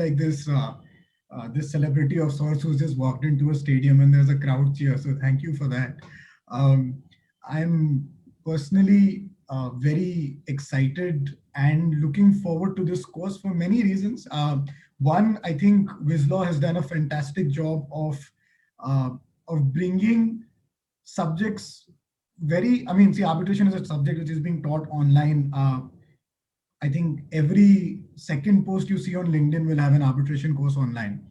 like this celebrity of sorts who's just walked into a stadium and there's a crowd cheer. So thank you for that. Um, I'm personally very excited and looking forward to this course for many reasons. One, I think Wizlaw has done a fantastic job uh, of bringing subjects very. I mean, see, arbitration is a subject which is being taught online. I think every second post you see on LinkedIn will have an arbitration course online.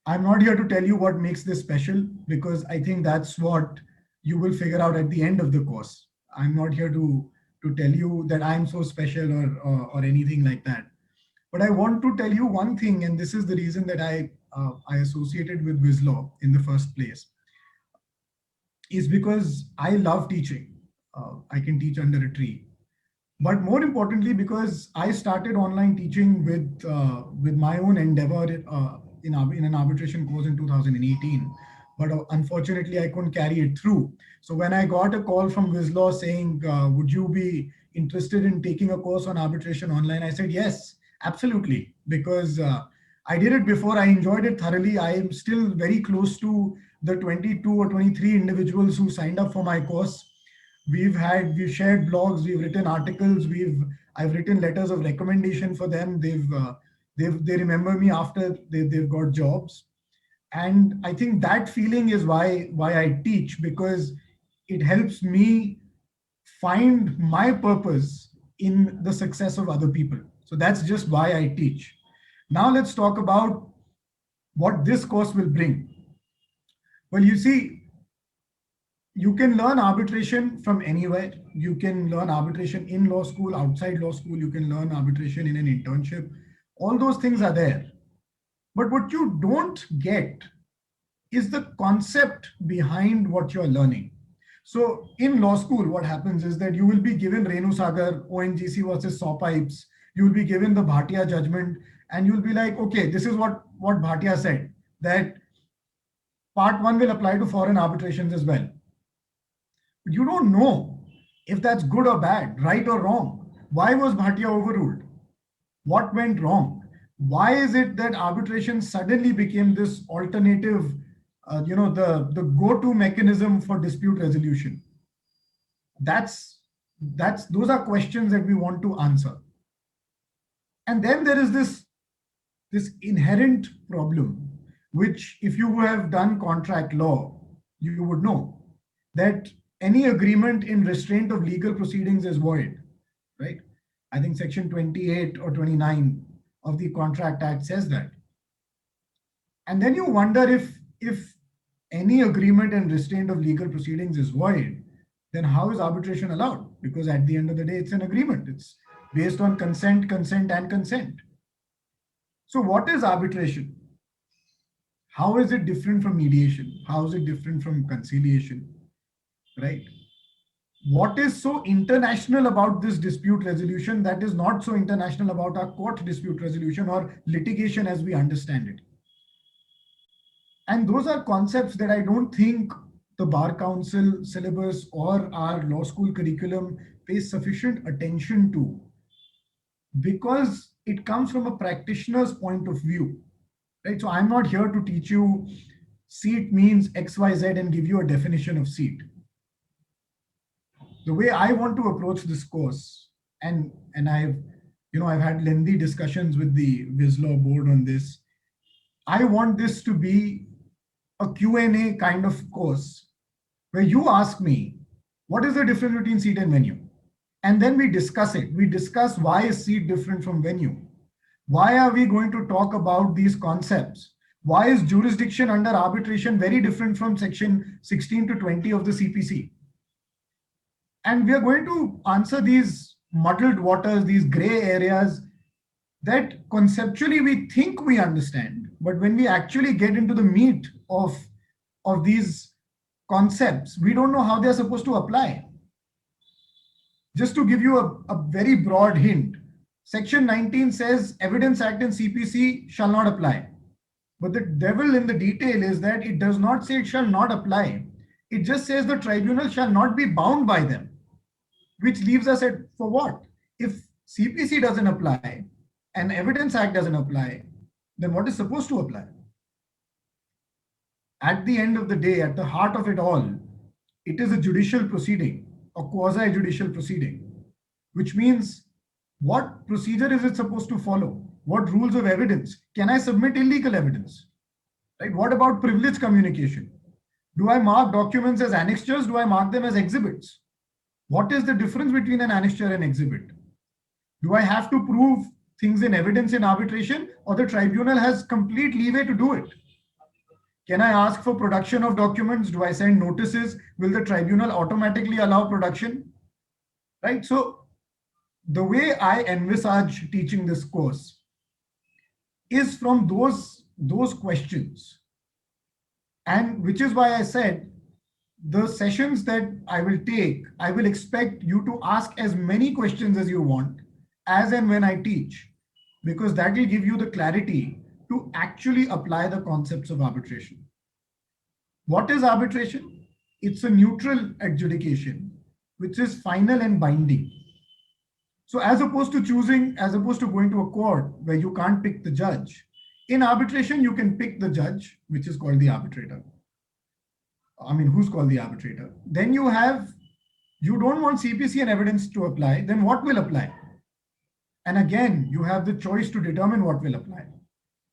I'm not here to tell you what makes this special because I think that's what you will figure out at the end of the course. I'm not here to tell you that I'm so special or anything like that. But I want to tell you one thing, and this is the reason that I associated with Wizlaw in the first place, is because I love teaching. I can teach under a tree, but more importantly, because I started online teaching with my own endeavor in an arbitration course in 2018. But unfortunately, I couldn't carry it through. So when I got a call from Wizlaw saying, "Would you be interested in taking a course on arbitration online?" I said yes, absolutely, because I did it before. I enjoyed it thoroughly. I am still very close to the 22 or 23 individuals who signed up for my course. We've shared blogs, we've written articles, I've written letters of recommendation for them. They remember me after they've got jobs. And I think that feeling is why I teach, because it helps me find my purpose in the success of other people. So that's just why I teach. Now let's talk about what this course will bring. Well, you see, you can learn arbitration from anywhere. You can learn arbitration in law school, outside law school. You can learn arbitration in an internship. All those things are there. But what you don't get is the concept behind what you're learning. So in law school, what happens is that you will be given Renu Sagar, ONGC versus Saw Pipes. You will be given the Bhatia judgment, and you'll be like, okay, this is what Bhatia said, that part one will apply to foreign arbitrations as well. You don't know if that's good or bad, right or wrong. Why was Bhatia overruled? What went wrong? Why is it that arbitration suddenly became this alternative, the go-to mechanism for dispute resolution? Those are questions that we want to answer. And then there is this inherent problem, which if you have done contract law, you would know that any agreement in restraint of legal proceedings is void, right? I think section 28 or 29 of the Contract Act says that. And then you wonder if any agreement in restraint of legal proceedings is void, then how is arbitration allowed? Because at the end of the day, it's an agreement. It's based on consent, and consent. So what is arbitration? How is it different from mediation? How is it different from conciliation? Right? What is so international about this dispute resolution that is not so international about our court dispute resolution or litigation as we understand it? And those are concepts that I don't think the Bar Council syllabus or our law school curriculum pays sufficient attention to, because it comes from a practitioner's point of view, right? So I'm not here to teach you seat means XYZ and give you a definition of seat. The way I want to approach this course, and I've had lengthy discussions with the Wizlaw board on this. I want this to be a Q&A kind of course where you ask me, what is the difference between seat and venue? And then we discuss it. We discuss why is seat different from venue? Why are we going to talk about these concepts? Why is jurisdiction under arbitration very different from section 16 to 20 of the CPC? And we are going to answer these muddled waters, these gray areas that conceptually we think we understand, but when we actually get into the meat of these concepts, we don't know how they're supposed to apply. Just to give you a very broad hint, Section 19 says Evidence Act and CPC shall not apply. But the devil in the detail is that it does not say it shall not apply. It just says the tribunal shall not be bound by them, which leaves us at for what? If CPC doesn't apply and Evidence Act doesn't apply, then what is supposed to apply? At the end of the day, at the heart of it all, it is a judicial proceeding, a quasi-judicial proceeding, which means what procedure is it supposed to follow? What rules of evidence? Can I submit illegal evidence? Right? What about privileged communication? Do I mark documents as annexures? Do I mark them as exhibits? What is the difference between an annexure and exhibit? Do I have to prove things in evidence in arbitration, or the tribunal has complete leeway to do it? Can I ask for production of documents? Do I send notices? Will the tribunal automatically allow production? Right? So the way I envisage teaching this course is from those questions. And which is why I said the sessions that I will take, I will expect you to ask as many questions as you want, as and when I teach, because that will give you the clarity to actually apply the concepts of arbitration. What is arbitration? It's a neutral adjudication, which is final and binding. So as opposed to going to a court where you can't pick the judge, in arbitration, you can pick the judge, which is called the arbitrator. I mean, who's called the arbitrator? Then you don't want CPC and evidence to apply, then what will apply? And again, you have the choice to determine what will apply.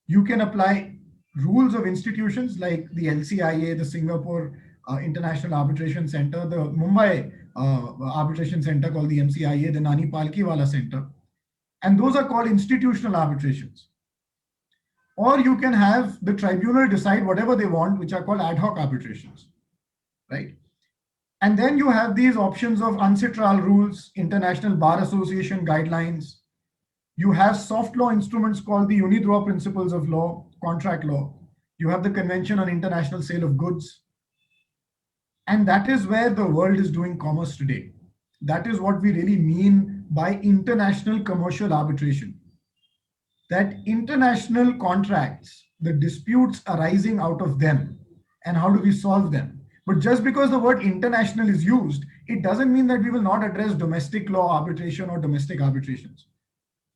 You can apply rules of institutions like the LCIA, the Singapore International Arbitration Center, the Mumbai Arbitration Center called the MCIA, the Nani Palkiwala Center. And those are called institutional arbitrations. Or you can have the tribunal decide whatever they want, which are called ad hoc arbitrations, right? And then you have these options of UNCITRAL rules, International Bar Association guidelines. You have soft law instruments called the UNIDROIT principles of law, contract law. You have the Convention on International Sale of Goods. And that is where the world is doing commerce today. That is what we really mean by international commercial arbitration. That international contracts, the disputes arising out of them, and how do we solve them? But just because the word international is used, it doesn't mean that we will not address domestic law arbitration or domestic arbitrations.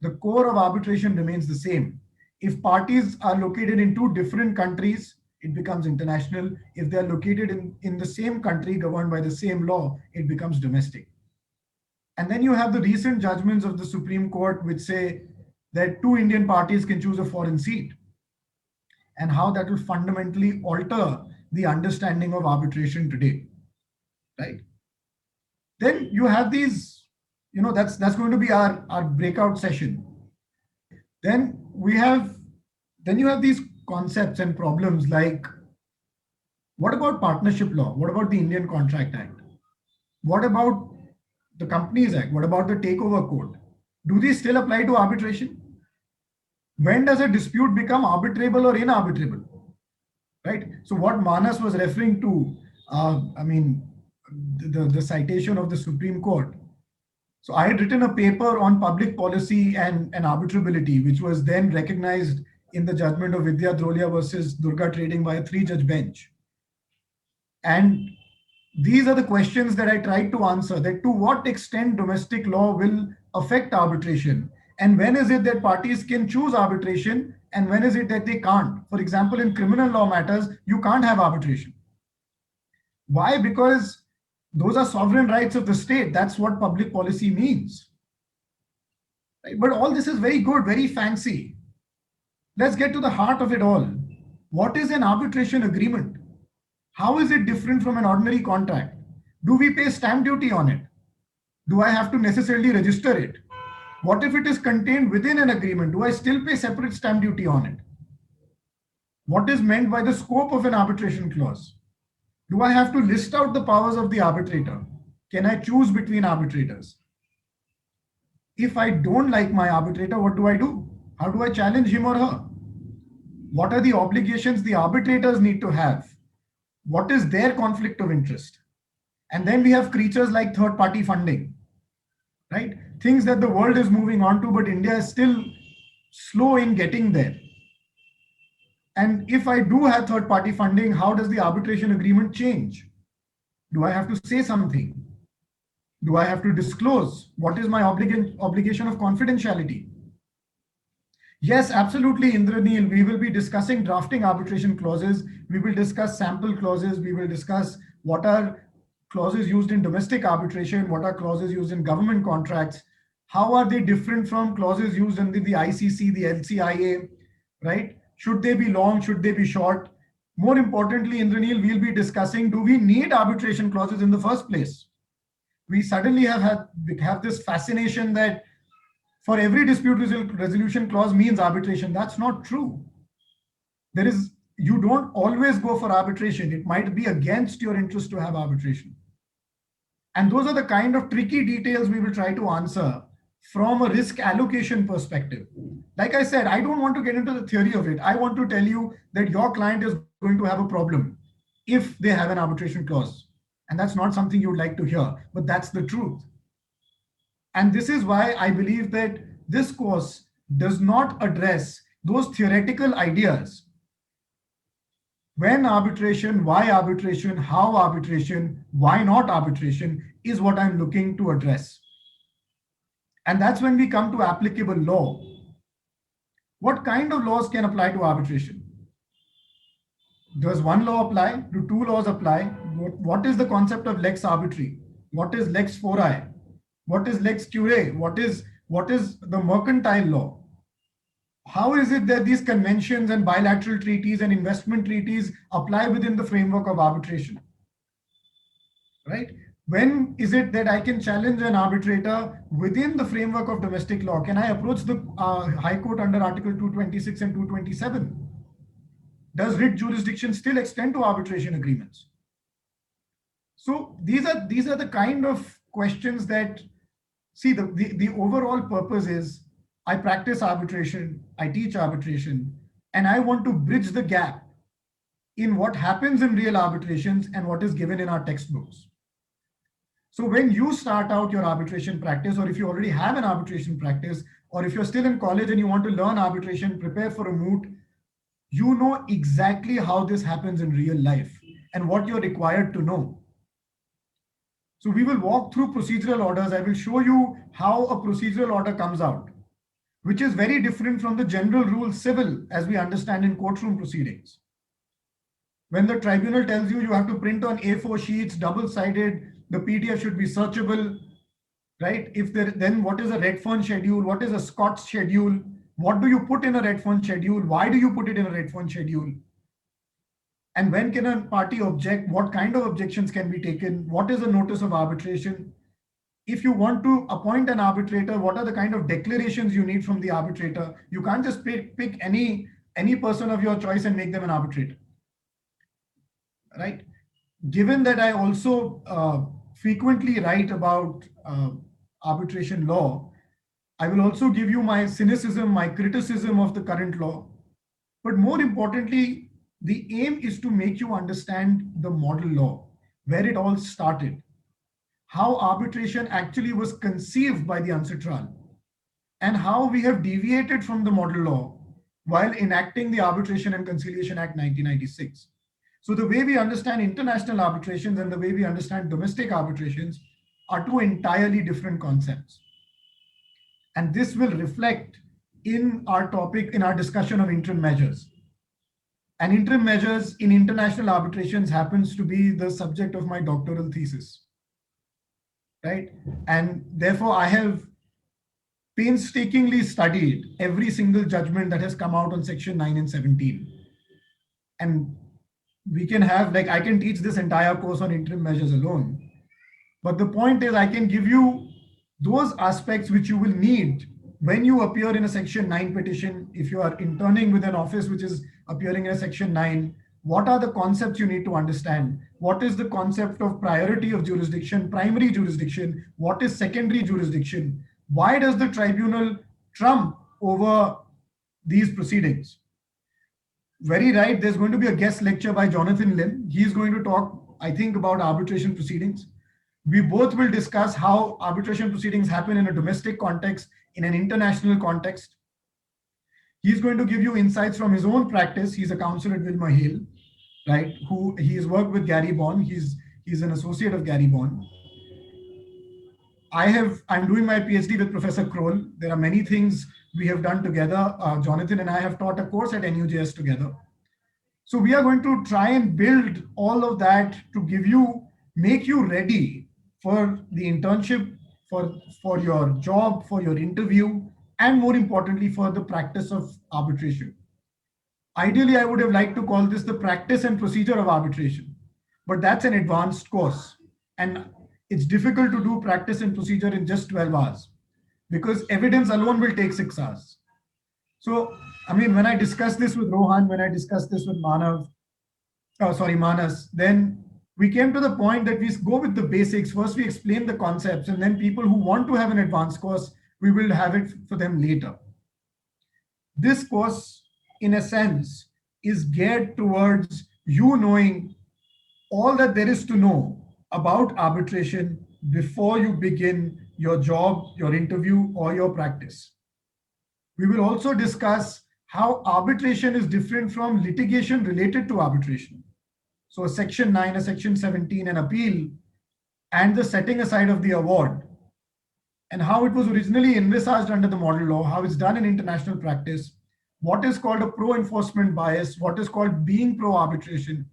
The core of arbitration remains the same. If parties are located in two different countries, it becomes international. If they're located in the same country governed by the same law, it becomes domestic. And then you have the recent judgments of the Supreme Court, which say that two Indian parties can choose a foreign seat, and how that will fundamentally alter the understanding of arbitration today, right? Then you have these, that's going to be our breakout session. Then you have these concepts and problems like, what about partnership law? What about the Indian Contract Act? What about the Companies Act? What about the Takeover Code? Do these still apply to arbitration? When does a dispute become arbitrable or inarbitrable? Right? So what Manas was referring to, the citation of the Supreme Court. So I had written a paper on public policy and arbitrability, which was then recognized in the judgment of Vidya Drolia versus Durga Trading by a 3-judge bench. And these are the questions that I tried to answer, that to what extent domestic law will affect arbitration, and when is it that parties can choose arbitration, and when is it that they can't? For example, in criminal law matters, you can't have arbitration. Why? Because those are sovereign rights of the state. That's what public policy means. Right? But all this is very good, very fancy. Let's get to the heart of it all. What is an arbitration agreement? How is it different from an ordinary contract? Do we pay stamp duty on it? Do I have to necessarily register it? What if it is contained within an agreement? Do I still pay separate stamp duty on it? What is meant by the scope of an arbitration clause? Do I have to list out the powers of the arbitrator? Can I choose between arbitrators? If I don't like my arbitrator, what do I do? How do I challenge him or her? What are the obligations the arbitrators need to have? What is their conflict of interest? And then we have creatures like third-party funding, right? Things that the world is moving on to, but India is still slow in getting there. And if I do have third-party funding, how does the arbitration agreement change? Do I have to say something? Do I have to disclose? What is my obligation of confidentiality? Yes, absolutely, Indraneel. We will be discussing drafting arbitration clauses. We will discuss sample clauses. We will discuss what are clauses used in domestic arbitration, what are clauses used in government contracts, how are they different from clauses used under the ICC, the LCIA, right? Should they be long? Should they be short? More importantly, Indraneel, we'll be discussing, do we need arbitration clauses in the first place? We suddenly have this fascination that for every dispute resolution clause means arbitration. That's not true. There is, you don't always go for arbitration. It might be against your interest to have arbitration. And those are the kind of tricky details we will try to answer from a risk allocation perspective. Like I said, I don't want to get into the theory of it. I want to tell you that your client is going to have a problem if they have an arbitration clause. And that's not something you would like to hear, but that's the truth. And this is why I believe that this course does not address those theoretical ideas. When arbitration, why arbitration, how arbitration, why not arbitration is what I'm looking to address. And that's when we come to applicable law. What kind of laws can apply to arbitration? Does one law apply? Do two laws apply? What is the concept of lex arbitri? What is lex fori? What is lex curae? What is the mercantile law? How is it that these conventions and bilateral treaties and investment treaties apply within the framework of arbitration? Right? When is it that I can challenge an arbitrator within the framework of domestic law? Can I approach the High Court under Article 226 and 227? Does writ jurisdiction still extend to arbitration agreements? So these are the kind of questions that, see, the overall purpose is I practice arbitration, I teach arbitration, and I want to bridge the gap in what happens in real arbitrations and what is given in our textbooks. So when you start out your arbitration practice, or if you already have an arbitration practice, or if you're still in college and you want to learn arbitration, prepare for a moot, you know exactly how this happens in real life and what you're required to know. So we will walk through procedural orders. I will show you how a procedural order comes out, which is very different from the general rule civil as we understand in courtroom proceedings. When the tribunal tells you you have to print on A4 sheets, double-sided, the PDF should be searchable, right? Then what is a Redfern schedule? What is a Scots schedule? What do you put in a Redfern schedule? Why do you put it in a Redfern schedule? And when can a party object? What kind of objections can be taken? What is a notice of arbitration? If you want to appoint an arbitrator, what are the kind of declarations you need from the arbitrator? You can't just pick any person of your choice and make them an arbitrator, right? Given that I also frequently write about arbitration law, I will also give you my cynicism, my criticism of the current law. But more importantly, the aim is to make you understand the model law, where it all started, how arbitration actually was conceived by the UNCITRAL, and how we have deviated from the model law while enacting the Arbitration and Conciliation Act 1996. So the way we understand international arbitrations and the way we understand domestic arbitrations are two entirely different concepts. And this will reflect in our topic, in our discussion of interim measures. And interim measures in international arbitrations happens to be the subject of my doctoral thesis, right? And therefore I have painstakingly studied every single judgment that has come out on section 9 and 17. And we can have, like, I can teach this entire course on interim measures alone. But the point is, I can give you those aspects which you will need when you appear in a section 9 petition. If you are interning with an office which is appearing in a section 9, what are the concepts you need to understand? What is the concept of priority of jurisdiction, primary jurisdiction? What is secondary jurisdiction? Why does the tribunal trump over these proceedings? Very right, there's going to be a guest lecture by Jonathan Lim. He's going to talk, I think, about arbitration proceedings. We both will discuss how arbitration proceedings happen in a domestic context, in an international context. He's going to give you insights from his own practice. He's a counsel at WilmerHale, right? Who he has worked with Gary Bond. He's an associate of Gary Bond. I'm doing my PhD with Professor Kroll. There are many things we have done together. Jonathan and I have taught a course at NUJS together. So we are going to try and build all of that to make you ready for the internship, for your job, for your interview, and more importantly, for the practice of arbitration. Ideally, I would have liked to call this the practice and procedure of arbitration, but that's an advanced course. And it's difficult to do practice and procedure in just 12 hours because evidence alone will take 6 hours. So, I mean, when I discussed this with Rohan, when I discussed this with Manas, then we came to the point that we go with the basics. First, we explain the concepts, and then people who want to have an advanced course, we will have it for them later. This course, in a sense, is geared towards you knowing all that there is to know about arbitration before you begin your job, your interview, or your practice. We will also discuss how arbitration is different from litigation related to arbitration. So a Section 9, a Section 17, an appeal, and the setting aside of the award, and how it was originally envisaged under the model law, how it's done in international practice, what is called a pro-enforcement bias, what is called being pro-arbitration,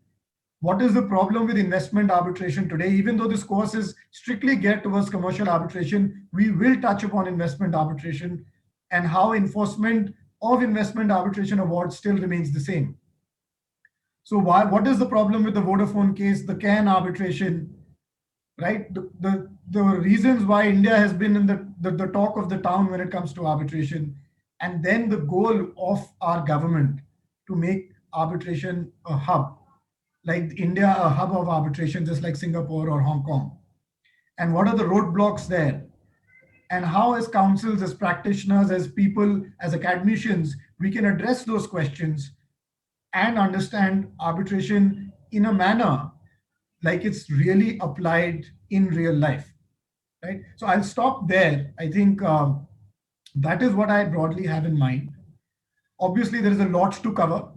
what is the problem with investment arbitration today. Even though this course is strictly geared towards commercial arbitration, we will touch upon investment arbitration and how enforcement of investment arbitration awards still remains the same. So what is the problem with the Vodafone case, the CAN arbitration, right? The reasons why India has been in the talk of the town when it comes to arbitration, and then the goal of our government to make arbitration a hub, like India, a hub of arbitration, just like Singapore or Hong Kong. And what are the roadblocks there? And how, as counsels, as practitioners, as people, as academicians, we can address those questions and understand arbitration in a manner like it's really applied in real life, right? So I'll stop there. I think that is what I broadly have in mind. Obviously, there is a lot to cover,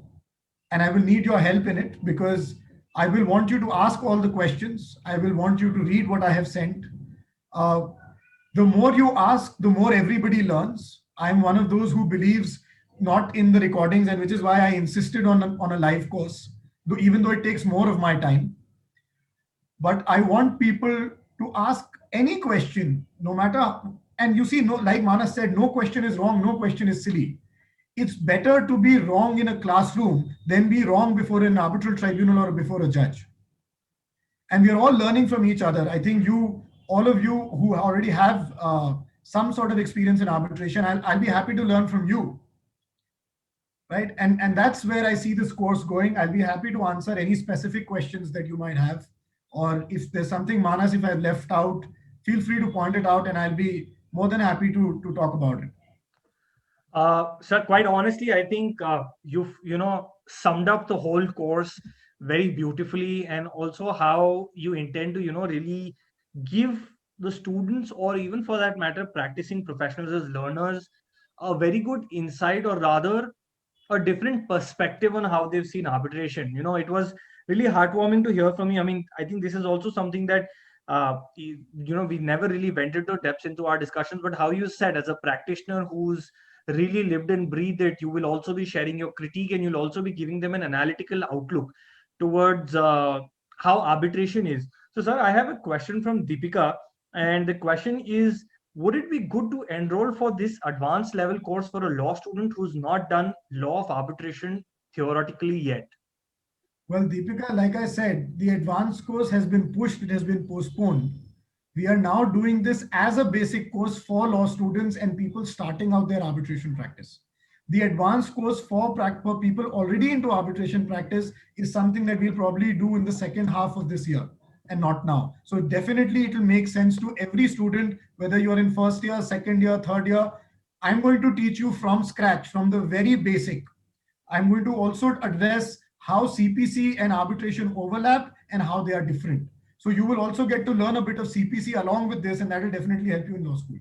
and I will need your help in it because I will want you to ask all the questions. I will want you to read what I have sent. The more you ask, the more everybody learns. I'm one of those who believes not in the recordings, and which is why I insisted on a live course, even though it takes more of my time. But I want people to ask any question, no matter, and you see, no, like Manas said, no question is wrong, no question is silly. It's better to be wrong in a classroom than be wrong before an arbitral tribunal or before a judge. And we are all learning from each other. I think all of you who already have some sort of experience in arbitration, I'll be happy to learn from you, right? And that's where I see this course going. I'll be happy to answer any specific questions that you might have, or if there's something, Manas, if I've left out, feel free to point it out, and I'll be more than happy to talk about it. Sir, quite honestly, I think you've summed up the whole course very beautifully, and also how you intend to really give the students, or even for that matter practicing professionals as learners, a very good insight, or rather a different perspective on how they've seen arbitration. It was really heartwarming to hear from you. I mean, I think this is also something that we never really went into depths into our discussions, but how you said, as a practitioner who's really lived and breathed it, you will also be sharing your critique, and you'll also be giving them an analytical outlook towards how arbitration is. So, sir, I have a question from Deepika, and the question is, would it be good to enroll for this advanced level course for a law student who's not done law of arbitration theoretically yet? Well, Deepika, like I said, the advanced course has been pushed, it has been postponed. We are now doing this as a basic course for law students and people starting out their arbitration practice. The advanced course for people already into arbitration practice is something that we'll probably do in the second half of this year and not now. So definitely it will make sense to every student, whether you're in first year, second year, third year. I'm going to teach you from scratch, from the very basic. I'm going to also address how CPC and arbitration overlap and how they are different. So you will also get to learn a bit of CPC along with this, and that will definitely help you in law school.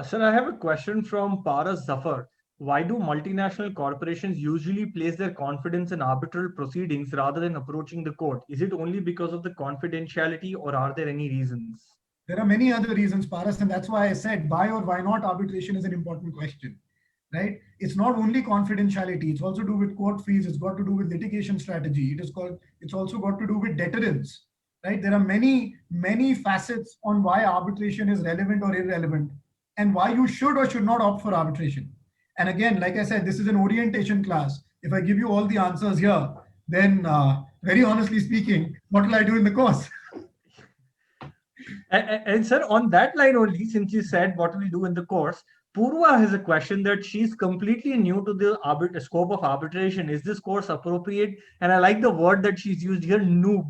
Sir, I have a question from Paras Zafar. Why do multinational corporations usually place their confidence in arbitral proceedings rather than approaching the court? Is it only because of the confidentiality, or are there any reasons? There are many other reasons, Paras, and that's why I said why or why not arbitration is an important question, right? It's not only confidentiality, it's also do with court fees, it's got to do with litigation strategy, it's also got to do with deterrence, right? There are many facets on why arbitration is relevant or irrelevant and why you should or should not opt for arbitration. And again, like I said, this is an orientation class. If I give you all the answers here, then very honestly speaking, what will I do in the course? And sir, on that line only, since you said what we'll do in the course, Purva has a question that she's completely new to the scope of arbitration. Is this course appropriate? And I like the word that she's used here, noob.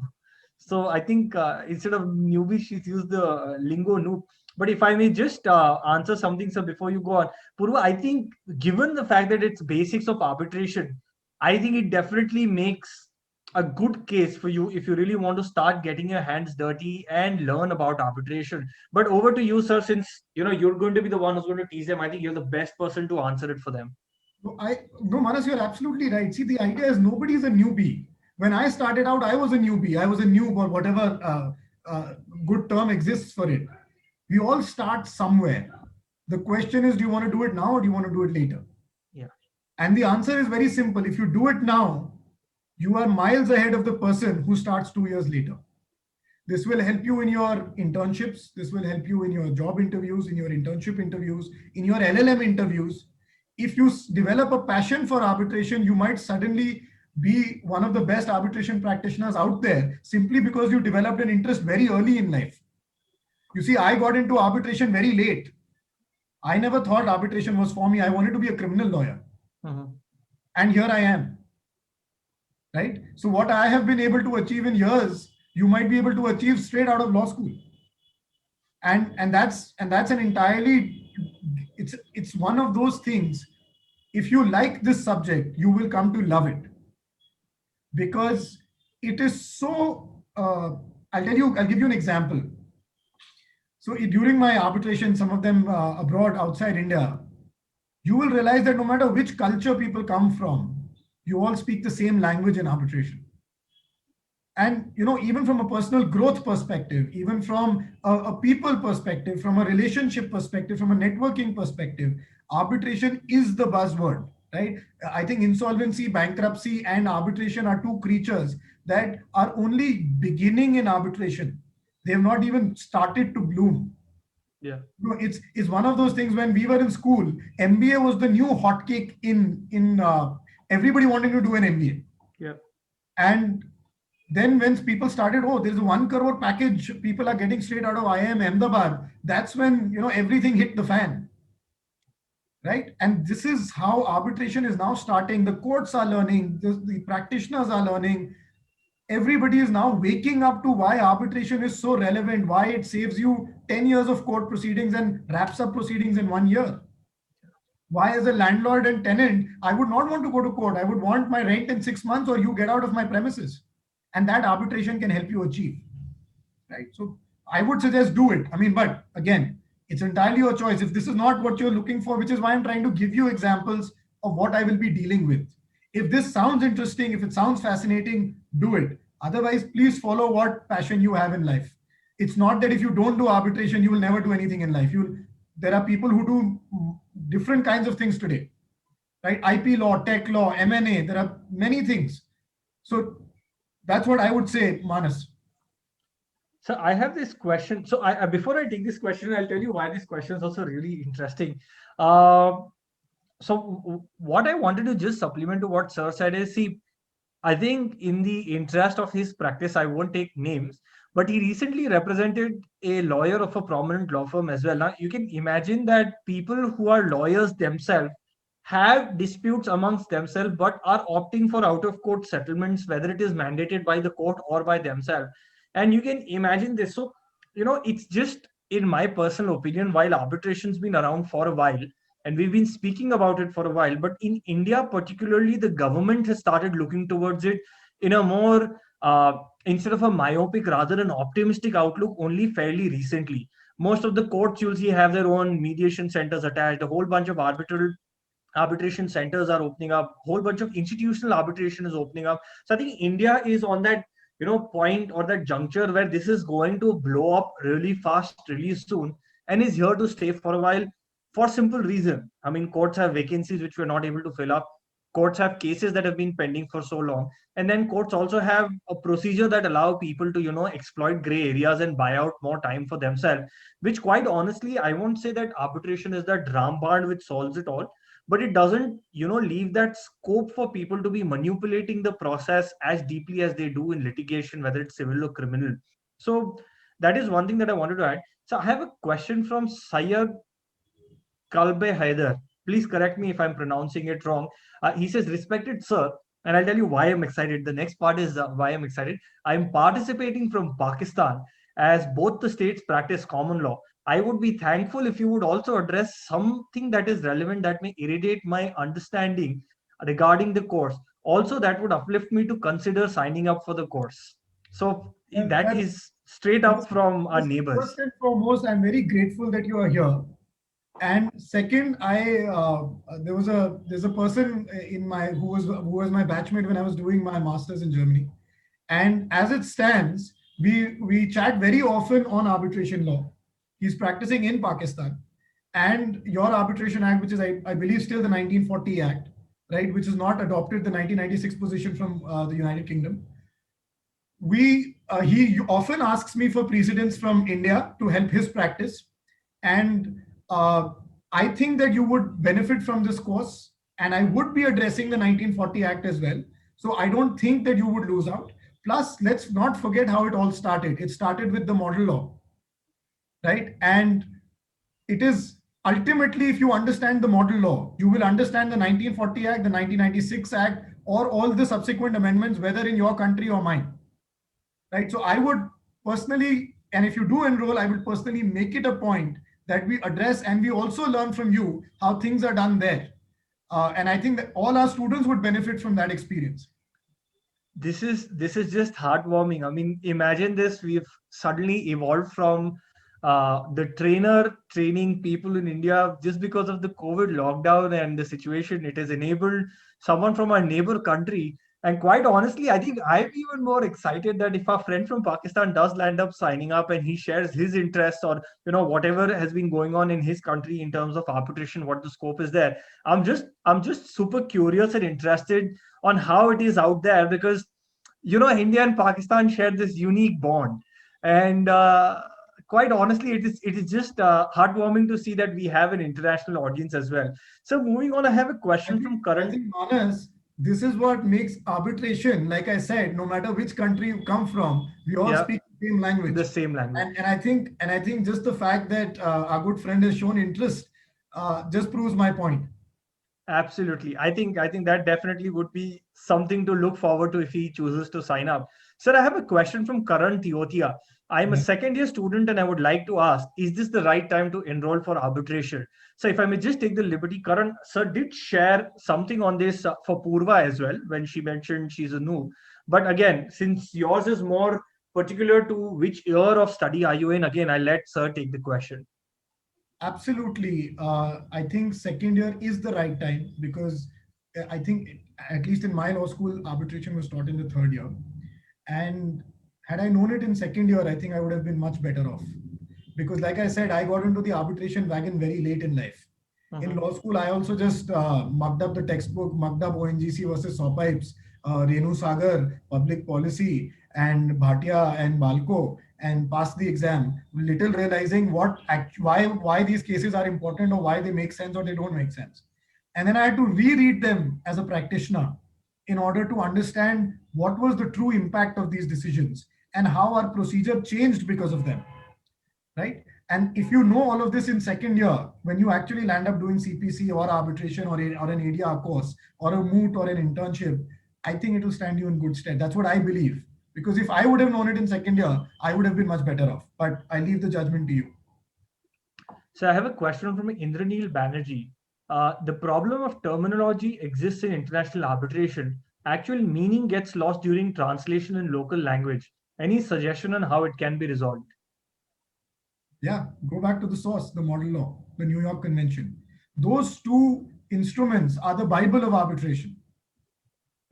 So I think instead of newbie, she's used the lingo noob. But if I may just answer something, sir, before you go on, Purva, I think given the fact that it's basics of arbitration, I think it definitely makes a good case for you if you really want to start getting your hands dirty and learn about arbitration. But over to you, sir, since you're going to be the one who's going to teach them. I think you're the best person to answer it for them. No, Manas, you're absolutely right. See, the idea is nobody is a newbie. When I started out, I was a newbie. I was a noob or whatever good term exists for it. We all start somewhere. The question is, do you want to do it now or do you want to do it later? Yeah. And the answer is very simple. If you do it now, you are miles ahead of the person who starts 2 years later. This will help you in your internships. This will help you in your job interviews, in your internship interviews, in your LLM interviews. If you develop a passion for arbitration, you might suddenly be one of the best arbitration practitioners out there simply because you developed an interest very early in life. You see, I got into arbitration very late. I never thought arbitration was for me. I wanted to be a criminal lawyer. And here I am. Right? So what I have been able to achieve in years, you might be able to achieve straight out of law school. And that's an entirely, it's one of those things. If you like this subject, you will come to love it. Because it is so, I'll give you an example. So during my arbitration, some of them abroad, outside India, you will realize that no matter which culture people come from, you all speak the same language in arbitration. And even from a personal growth perspective, even from a people perspective, from a relationship perspective, from a networking perspective, arbitration is the buzzword, right? I think insolvency, bankruptcy, and arbitration are two creatures that are only beginning in arbitration. They have not even started to bloom. Yeah. It's one of those things. When we were in school, MBA was the new hotcake in everybody wanting to do an MBA. Yeah. And then when people started, there's a 1 crore package people are getting straight out of IIM Ahmedabad, that's when everything hit the fan. Right? And this is how arbitration is now starting. The courts are learning, the practitioners are learning. Everybody is now waking up to why arbitration is so relevant, why it saves you 10 years of court proceedings and wraps up proceedings in 1 year. Why, as a landlord and tenant, I would not want to go to court. I would want my rent in 6 months or you get out of my premises. And that arbitration can help you achieve. Right? So I would suggest do it. But again, it's entirely your choice. If this is not what you're looking for, which is why I'm trying to give you examples of what I will be dealing with. If this sounds interesting, if it sounds fascinating, do it. Otherwise, please follow what passion you have in life. It's not that if you don't do arbitration, you will never do anything in life. There are people who do different kinds of things today, right? IP law, tech law, M&A, there are many things. So that's what I would say, Manas. So I have this question. So before I take this question, I'll tell you why this question is also really interesting. So what I wanted to just supplement to what Sir said is, see, I think in the interest of his practice, I won't take names, but he recently represented a lawyer of a prominent law firm as well. Now, you can imagine that people who are lawyers themselves have disputes amongst themselves, but are opting for out-of-court settlements, whether it is mandated by the court or by themselves. And you can imagine this. So, it's just, in my personal opinion, while arbitration's been around for a while, and we've been speaking about it for a while, but in India particularly, the government has started looking towards it in a more instead of a myopic, rather an optimistic outlook only fairly recently. Most of the courts you'll see have their own mediation centers attached. A whole bunch of arbitration centers are opening up. A whole bunch of institutional arbitration is opening up. So I think India is on that point or that juncture where this is going to blow up really fast, really soon, and is here to stay for a while for simple reason. I mean, courts have vacancies which we're not able to fill up. Courts have cases that have been pending for so long, and then courts also have a procedure that allow people to exploit gray areas and buy out more time for themselves. Which, quite honestly, I won't say that arbitration is that rampart which solves it all, but it doesn't leave that scope for people to be manipulating the process as deeply as they do in litigation, whether it's civil or criminal. So that is one thing that I wanted to add. So I have a question from Sayed Kalbe Haider. Please correct me if I'm pronouncing it wrong. He says, respected sir, and I'll tell you why I'm excited. The next part is why I'm excited. I'm participating from Pakistan as both the states practice common law. I would be thankful if you would also address something that is relevant that may irradiate my understanding regarding the course. Also, that would uplift me to consider signing up for the course. So that That's is straight up from our neighbors. first and foremost, I'm very grateful that you are here. And second, there's a person in my who was my batchmate when I was doing my masters in Germany. And as it stands, we chat very often on arbitration law. He's practicing in Pakistan, and your Arbitration Act, which is I believe still the 1940 Act, right, which is not adopted the 1996 position from the United Kingdom. He often asks me for precedents from India to help his practice, and I think that you would benefit from this course, and I would be addressing the 1940 Act as well. So I don't think that you would lose out. Plus, let's not forget how it all started. It started with the model law, right? And it is ultimately, if you understand the model law, you will understand the 1940 Act, the 1996 Act, or all the subsequent amendments, whether in your country or mine, right? So I would personally, and if you do enroll, I would personally make it a point that we address and we also learn from you how things are done there. And I think that all our students would benefit from that experience. This is just heartwarming. I mean, imagine this: we've suddenly evolved from the trainer training people in India just because of the COVID lockdown and the situation. It has enabled someone from our neighbor country. And quite honestly, I think I'm even more excited that if our friend from Pakistan does land up signing up and he shares his interests or whatever has been going on in his country in terms of arbitration, what the scope is there. I'm just super curious and interested on how it is out there, because India and Pakistan share this unique bond, and quite honestly, it is just heartwarming to see that we have an international audience as well. So moving on, I have a question from I Karan. think, honest, this is what makes arbitration, like I said, no matter which country you come from, we all Yeah, speak the same language. the same language. And I think just the fact that our good friend has shown interest just proves my point. Absolutely. I think that definitely would be something to look forward to if he chooses to sign up. Sir, I have a question from Karan Tiotia. I'm a Yeah. second year student and I would like to ask, is this the right time to enroll for arbitration? So if I may just take the liberty, Karan, sir did share something on this for Purva as well when she mentioned she's a noob. But again, since yours is more particular to which year of study are you in, again, I'll let sir take the question. Absolutely. I think second year is the right time because I think, at least in my law school, arbitration was taught in the third year. And had I known it in second year, I think I would have been much better off. Because, like I said, I got into the arbitration wagon very late in life. In Mhm. law school, I also just mucked up the textbook, mucked up ONGC versus Sawpipes, Renu Sagar, public policy, and Bhatia and Balko, and passed the exam, little realizing why these cases are important or why they make sense or they don't make sense. And then I had to reread them as a practitioner in order to understand what was the true impact of these decisions and how our procedure changed because of them, right? And if you know all of this in second year, when you actually land up doing CPC or arbitration or an ADR course or a moot or an internship, I think it will stand you in good stead. That's what I believe. Because if I would have known it in second year, I would have been much better off. But I leave the judgment to you. So I have a question from Indraneel Banerjee. The problem of terminology exists in international arbitration. Actual meaning gets lost during translation in local language. Any suggestion on how it can be resolved? Yeah, go back to the source, the model law, the New York Convention. Those two instruments are the Bible of arbitration,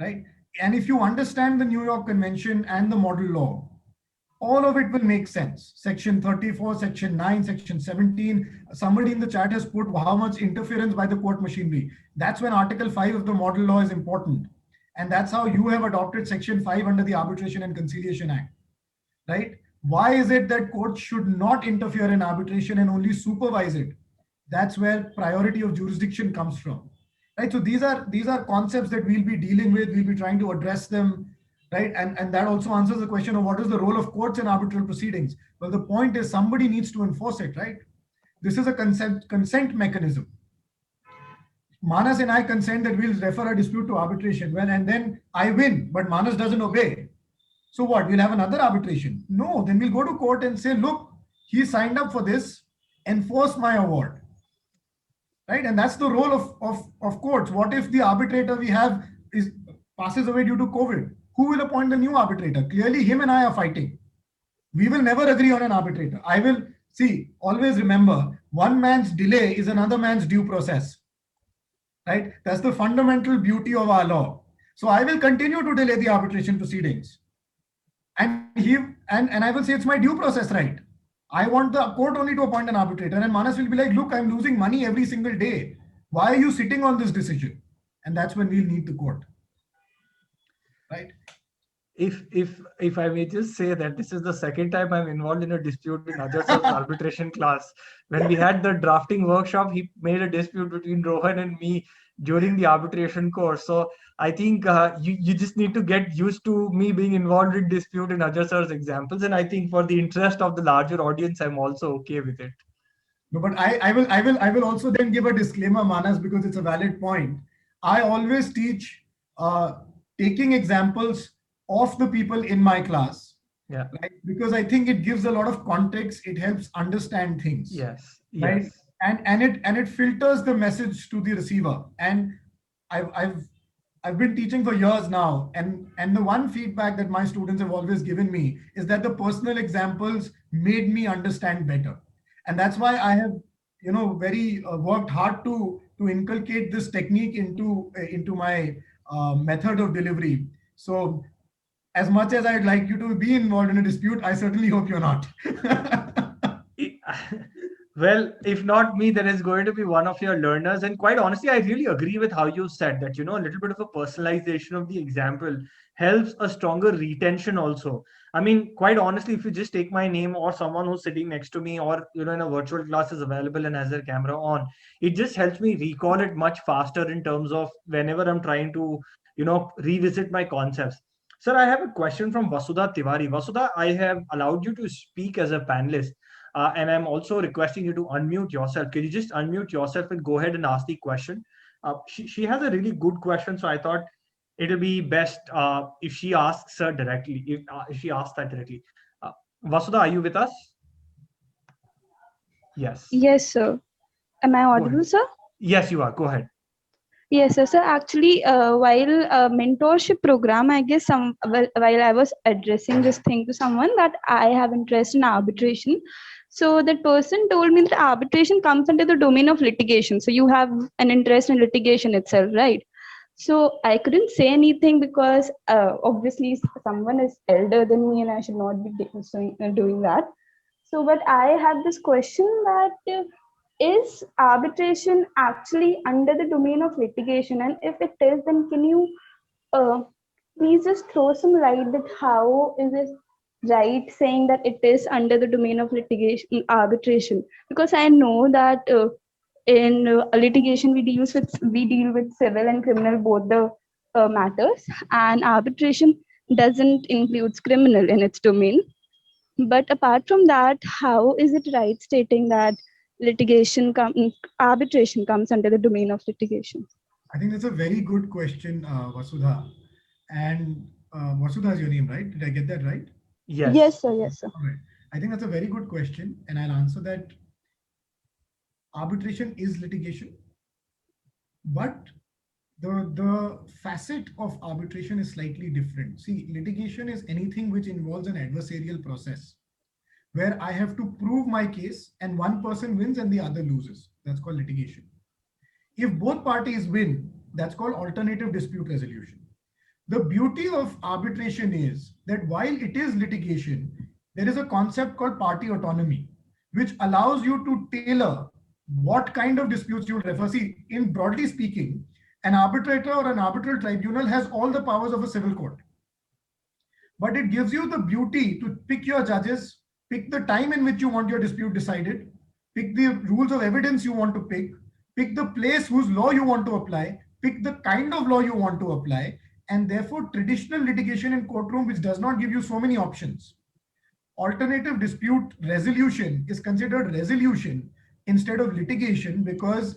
right? And if you understand the New York Convention and the model law, all of it will make sense. Section 34, Section 9, Section 17. Somebody in the chat has put how much interference by the court machinery. That's when Article 5 of the model law is important. And that's how you have adopted Section 5 under the Arbitration and Conciliation Act, right? Why is it that courts should not interfere in arbitration and only supervise it? That's where priority of jurisdiction comes from, right? So these are concepts that we'll be dealing with. We'll be trying to address them, right? And that also answers the question of what is the role of courts in arbitral proceedings. Well, the point is somebody needs to enforce it, right? This is a consent mechanism. Manas and I consent that we'll refer a dispute to arbitration. Well, and then I win, but Manas doesn't obey. So what? We'll have another arbitration? No, then we'll go to court and say, look, he signed up for this, enforce my award. Right? And that's the role of courts. What if the arbitrator we have passes away due to COVID? Who will appoint the new arbitrator? Clearly, him and I are fighting. We will never agree on an arbitrator. I will see, always remember, one man's delay is another man's due process. Right? That's the fundamental beauty of our law. So I will continue to delay the arbitration proceedings. And I will say it's my due process right. I want the court only to appoint an arbitrator, and Manas will be like, look, I'm losing money every single day. Why are you sitting on this decision? And that's when we'll need the court. Right? If I may just say that this is the second time I'm involved in a dispute with Ajay Sir's arbitration class. When we had the drafting workshop, he made a dispute between Rohan and me during the arbitration course. So I think you just need to get used to me being involved in dispute in Ajay Sir's examples. And I think for the interest of the larger audience, I'm also okay with it. No, but I will also then give a disclaimer, Manas, because it's a valid point. I always teach taking examples of the people in my class. Yeah. Right? Because I think it gives a lot of context. It helps understand things. Yes. Right. Yes. And it filters the message to the receiver. And I've been teaching for years now, and the one feedback that my students have always given me is that the personal examples made me understand better. And that's why I have, very worked hard to inculcate this technique into my method of delivery. So as much as I'd like you to be involved in a dispute, I certainly hope you're not. Well, if not me, then it's going to be one of your learners. And quite honestly, I really agree with how you said that, a little bit of a personalization of the example helps a stronger retention also. I mean, quite honestly, if you just take my name or someone who's sitting next to me or, in a virtual class is available and has their camera on, it just helps me recall it much faster in terms of whenever I'm trying to, revisit my concepts. Sir, I have a question from Vasudha Tiwari. Vasudha, I have allowed you to speak as a panelist. And I'm also requesting you to unmute yourself. Can you just unmute yourself and go ahead and ask the question? She has a really good question, so I thought it'll be best if she asks her directly. If she asks that directly, Vasudha, are you with us? Yes. Yes, sir. Am I audible, sir? Yes, you are. Go ahead. Yes, sir. So actually, while a mentorship program, I guess while I was addressing this thing to someone that I have interest in arbitration. So that person told me that arbitration comes under the domain of litigation. So you have an interest in litigation itself, right? So I couldn't say anything because obviously someone is elder than me and I should not be doing that. So, but I had this question that is arbitration actually under the domain of litigation? And if it is, then can you please just throw some light that how is it right saying that it is under the domain of litigation arbitration? Because I know that in litigation we deal with civil and criminal both the matters, and arbitration doesn't include criminal in its domain. But apart from that, how is it right stating that arbitration comes under the domain of litigation? I think that's a very good question, Vasudha. And Vasudha is your name, right? Did I get that right? Yes. Yes, sir. Yes, sir. All right. I think that's a very good question, and I'll answer that. Arbitration is litigation, but the facet of arbitration is slightly different. See, litigation is anything which involves an adversarial process where I have to prove my case and one person wins and the other loses. That's called litigation. If both parties win, that's called alternative dispute resolution. The beauty of arbitration is that while it is litigation, there is a concept called party autonomy, which allows you to tailor what kind of disputes you refer. See, in broadly speaking, an arbitrator or an arbitral tribunal has all the powers of a civil court, but it gives you the beauty to pick your judges, pick the time in which you want your dispute decided, pick the rules of evidence you want to pick the place whose law you want to apply, pick the kind of law you want to apply, and therefore traditional litigation in courtroom, which does not give you so many options. Alternative dispute resolution is considered resolution instead of litigation because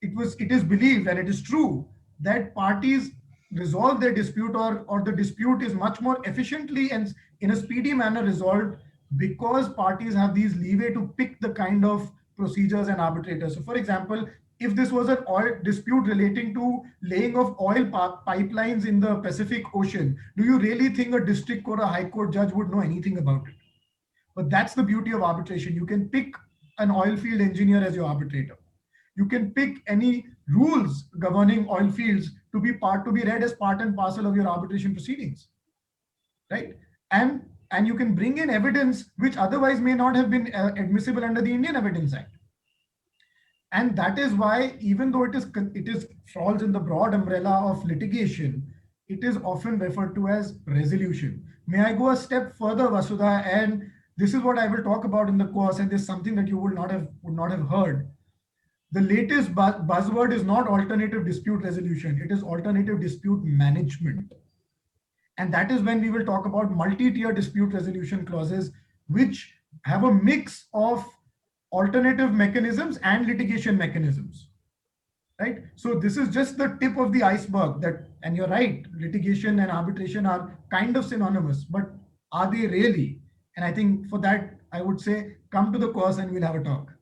it is believed, and it is true, that parties resolve their dispute, or the dispute is much more efficiently and in a speedy manner resolved because parties have these leeway to pick the kind of procedures and arbitrators. So for example, if this was an oil dispute relating to laying of oil pipelines in the Pacific Ocean, do you really think a district court or high court judge would know anything about it? But that's the beauty of arbitration. You can pick an oil field engineer as your arbitrator. You can pick any rules governing oil fields to be read as part and parcel of your arbitration proceedings, right? And you can bring in evidence which otherwise may not have been admissible under the Indian Evidence Act. And that is why, even though it is falls in the broad umbrella of litigation, it is often referred to as resolution. May I go a step further, Vasudha? And this is what I will talk about in the course, and this is something that you would not have heard. The latest buzzword is not alternative dispute resolution, it is alternative dispute management. And that is when we will talk about multi-tier dispute resolution clauses, which have a mix of alternative mechanisms and litigation mechanisms, right? So this is just the tip of the iceberg. And you're right, litigation and arbitration are kind of synonymous, but are they really? And I think for that, I would say, come to the course and we'll have a talk.